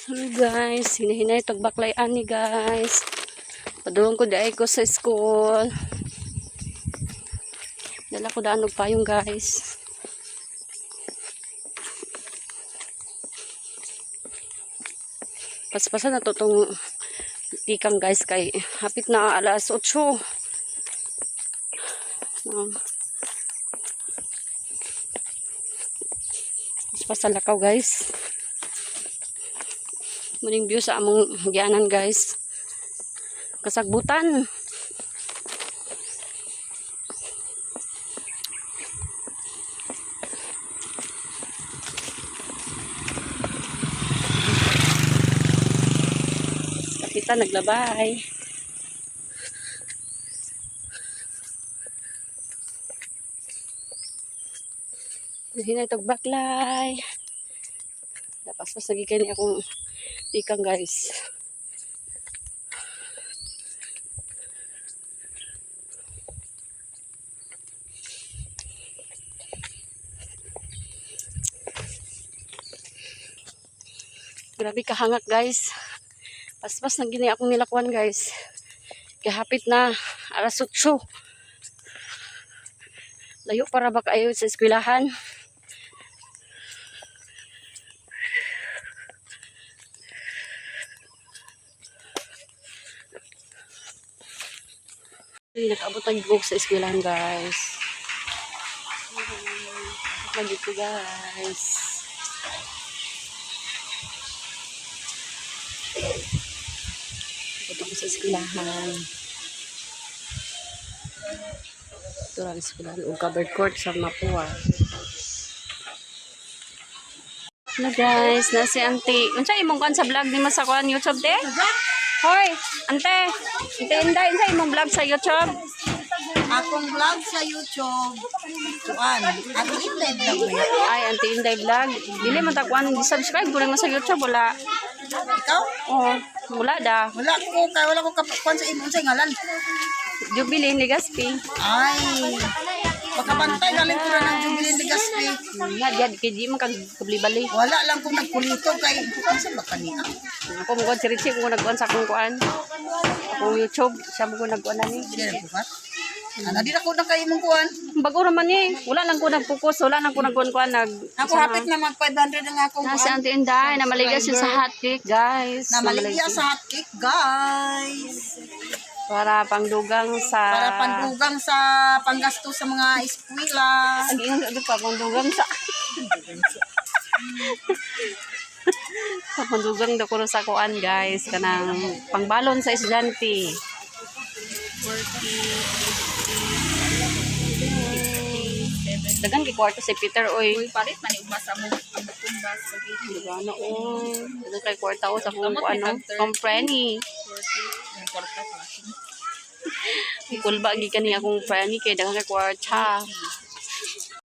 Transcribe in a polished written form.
Hello guys, hinahinay tagbaklay ani guys. Padulong ko dai ko sa school. Dala ko daan og payong guys. Paspasan na to tong tikang guys kay hapit na alas 8. Paspasan lakaw guys. Muning view sa among gianan guys. Kasagbutan. Kapitan naglabay. Hinay tog baklay. Dapas pas lagi kani akong tikang guys. Grabe kahangak guys. Paspas na gini akong nilakwan guys. Kahapit na alas 8. Layo para ba kayo sa eskwelahan. Nakaabot ang gugog sa eskwelahan guys. Abot dito guys. Abot ako sa eskwelahan. Ito lang eskwelahan. O covered court sa Mapua. Hello guys. Nasi auntie. Unsa imong kan sa vlog ni Masakuan YouTube de? Hoy, ante. Ante Inday, sa imong vlog sa YouTube. Akong vlog sa YouTube. Kuan, Ate Inday vlog ba? Ay, Ante Inday vlog. Dili man ta kuan subscribe ko lang sa YouTube wala. Ikaw? Oo, wala da. Wala ko kuan sa imong sa ngalan. Jubilee ni Gaspi. Ay. Makabantay galing ko na ng Jubilee Legaspi. Nga diyan kay di man kag kabli-bali. Wala lang kung nagkulito kay kuan sa bakaniya. Ako mo kuan si Richie ko nagkuan sa akong kuan. Akong YouTube, siya mo ko nagkuan ani. Sige bukat. Ana di na ko na kay imong kuan. Bago naman ni, wala nang ko nag-focus, wala nang ko nagkuan nag. Ako hapit na mag 500 ang akong Na si Auntie Inday na maligas siya sa hot cake, guys. na maligya sa hot cake, guys. Para pangdugang sa Para pandugang sa panggasto sa mga eskwela. Ang ingon sa pa pangdugang sa pandugang do ko sa kuan guys kanang pangbalon sa estudyante. 40 dagan gi kwarto si Peter oy. Palit man yung masa mo ang kumbas pagiti. Ano dagan kay kwarta o sa kung ano company. Ikulba gi kani akong prani kay dagan kay kwarta.